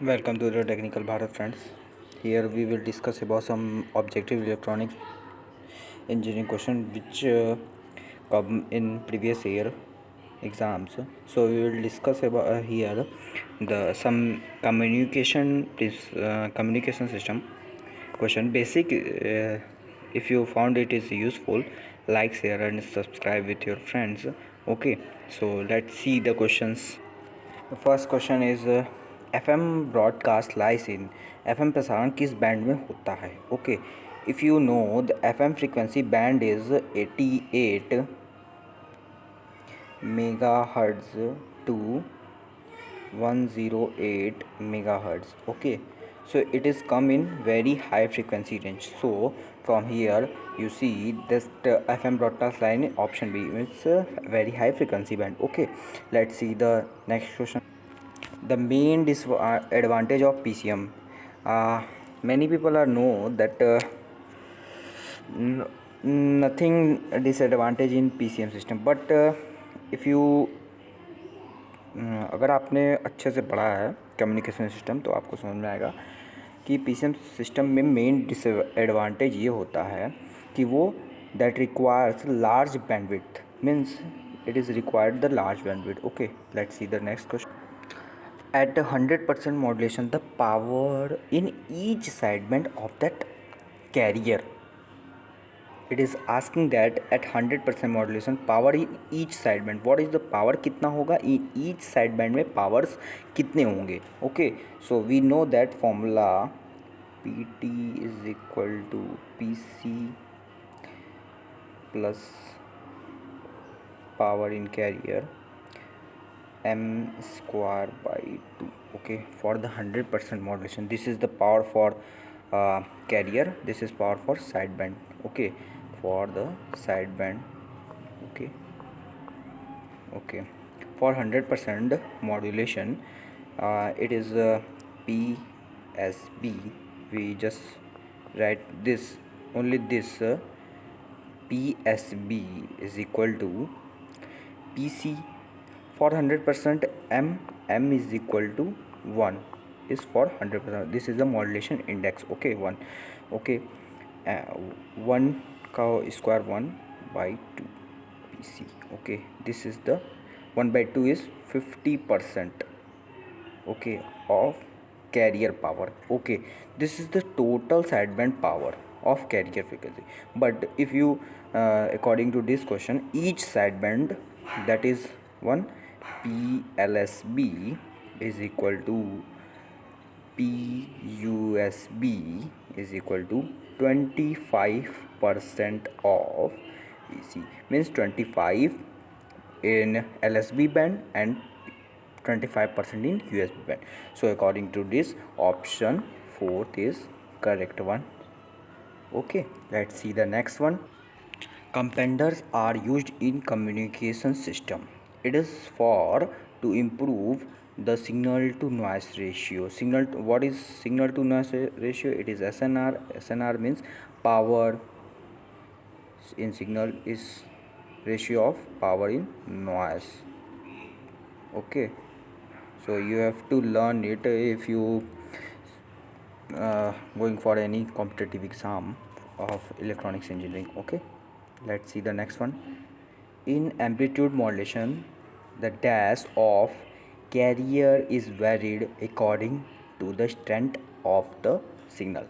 Welcome to the Technical Bharat, friends. Here we will discuss about some objective electronic engineering question which come in previous year exams. So we will discuss about here the some communication system question basic. If you found it is useful, like, share and subscribe with your friends. Okay, so let's see the questions. The first question is FM broadcast lies in FM प्रसारण किस band में होता है? Okay, if you know the FM frequency band is 88 megahertz to 108 megahertz. Okay, so it is come in very high frequency range. So from here you see this FM broadcast line option B, it's a very high frequency band. Okay, let's see the next question. The main disadvantage of PCM. Many people are know that nothing disadvantage in PCM system, but if you अगर आपने अच्छे से पढ़ा है communication system तो आपको समझ में आएगा कि PCM सिस्टम में मेन डिसएडवांटेज ये होता है कि वो that requires large bandwidth, means it is required the large bandwidth. Okay, let's see the next question. At 100% modulation, the power in each sideband of that carrier, it is asking that at 100% modulation power in each sideband, what is the power, कितना होगा in each sideband में powers कितने होंगे. Okay, so we know that formula PT is equal to PC plus power in carrier m square by 2. Okay, for the 100% modulation, this is the power for carrier, this is power for sideband. Okay, for the sideband. Okay, for 100% modulation, it is PSB. We just write this, only this, PSB is equal to PC for 100%. M is equal to 1 is for 100%. This is the modulation index. Okay, 1. Okay, 1 का square 1 by 2 PC. Okay, this is the 1 by 2 is 50%. Okay, of carrier power. Okay, this is the total sideband power of carrier frequency. But if you according to this question, each sideband, that is one PLSB is equal to PUSB is equal to 25% of PC, means 25 in LSB band and 25% in USB band. So according to this, option 4th is correct one. Okay, let's see the next one. Compenders are used in communication system. It is for to improve the signal to noise ratio. What is signal to noise ratio? It is SNR. SNR means power in signal is ratio of power in noise. Okay, so you have to learn it if you going for any competitive exam of electronics engineering. Okay, let's see the next one. In amplitude modulation, the dash of carrier is varied according to the strength of the signal.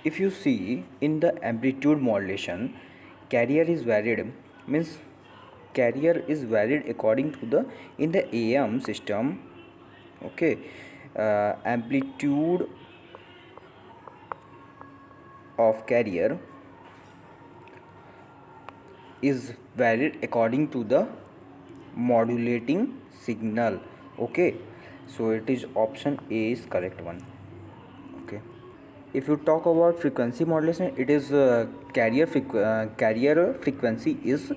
If you see in the amplitude modulation, carrier is varied, means carrier is varied according to the, in the AM system. Okay, amplitude of carrier is varied according to the modulating signal. Okay, so it is option A is correct one. Okay, if you talk about frequency modulation, it is carrier frequency is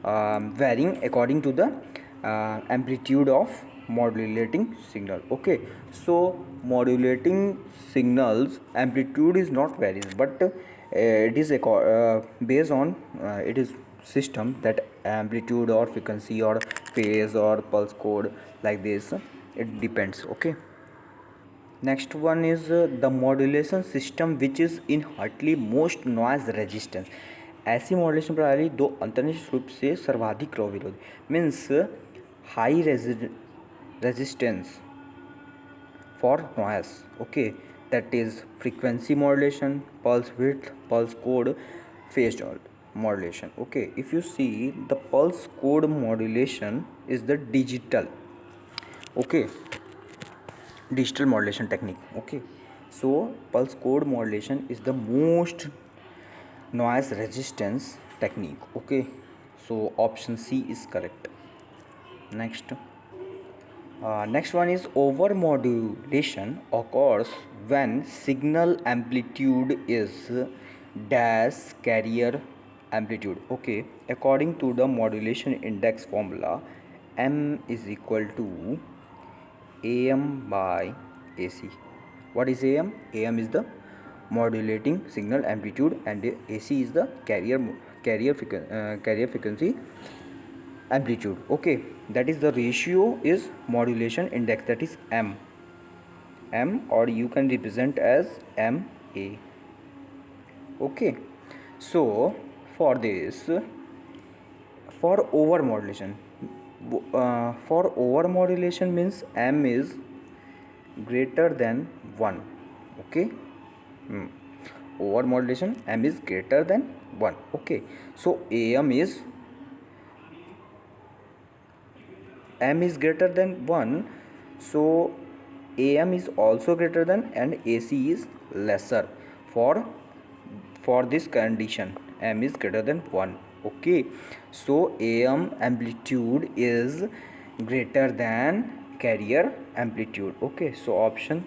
varying according to the amplitude of modulating signal. Okay, so modulating signals amplitude is not varies, but it is based on it is system that amplitude or frequency or phase or pulse code, like this it depends. Okay, Next one is the modulation system which is inherently most noise resistance. ऐसी modulation प्रणाली दो अंतर्निहित रूप से सर्वाधिक raw विरोध means high resistance for noise. Okay, that is frequency modulation, pulse width, pulse code, phase modulation. Okay, if you see the pulse code modulation is the digital, okay, digital modulation technique. Okay, so pulse code modulation is the most noise resistance technique. Okay, so option C is correct. Next one is overmodulation occurs when signal amplitude is dash carrier amplitude. Okay, according to the modulation index formula, M is equal to AM by AC. What is AM? AM is the modulating signal amplitude and AC is the carrier frequency amplitude. Okay, that is the ratio is modulation index, that is M, or you can represent as MA. Okay, so for this, for over modulation means M is greater than 1. Okay, over modulation M is greater than 1. Okay, so M is greater than 1, so AM is also greater than and AC is lesser. For this condition, M is greater than 1. Okay, so AM amplitude is greater than carrier amplitude. Okay, so option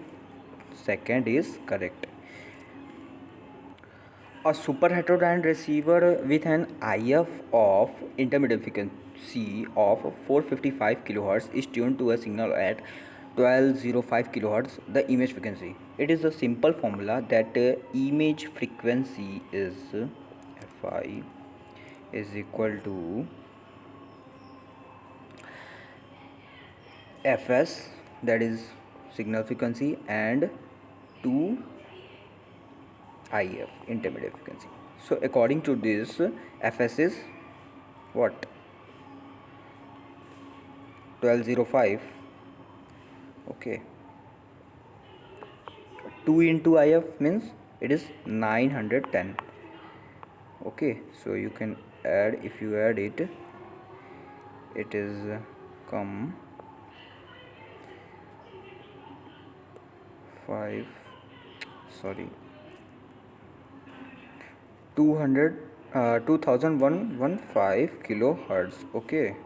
second is correct. A super heterodyne receiver with an IF of intermediate frequency of 455 kHz is tuned to a signal at 1205 kHz, the image frequency. It is a simple formula that image frequency is Fi is equal to Fs, that is signal frequency, and 2 IF, intermediate frequency. So according to this, Fs is what? 1205. Okay, 2 into IF means it is 910. Okay, so you can add, if you add it, it is come 5, sorry, 2115 kilohertz. Okay,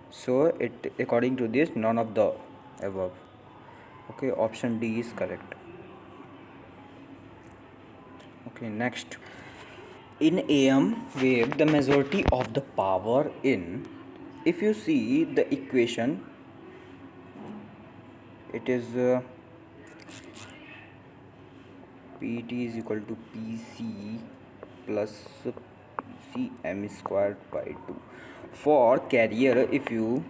so it according to this, none of the above. Okay, option D is correct. Okay, next, in AM wave the majority of the power in, if you see the equation, it is PT is equal to PC plus CM squared by 2. For carrier, if you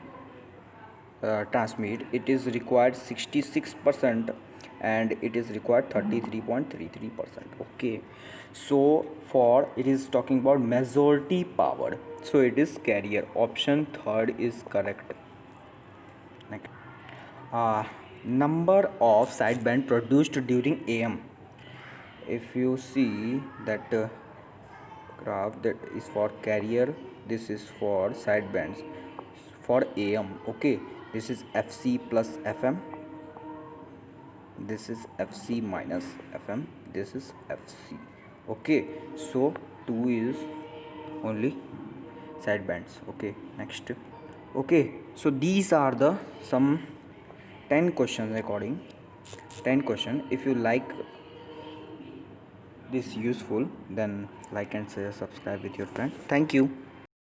transmit, it is required 66% and it is required 33.33%. Okay, so for it is talking about majority power, so it is carrier. Option third is correct. Next, number of sideband produced during AM. If you see that graph, that is for carrier, this is for sidebands for AM. Okay, this is FC plus FM, this is FC minus FM, this is FC. Okay, so 2 is only sidebands. Okay, next. Okay, so these are the some 10 questions according 10 question. If you like this useful, then like and share, subscribe with your friend. Thank you.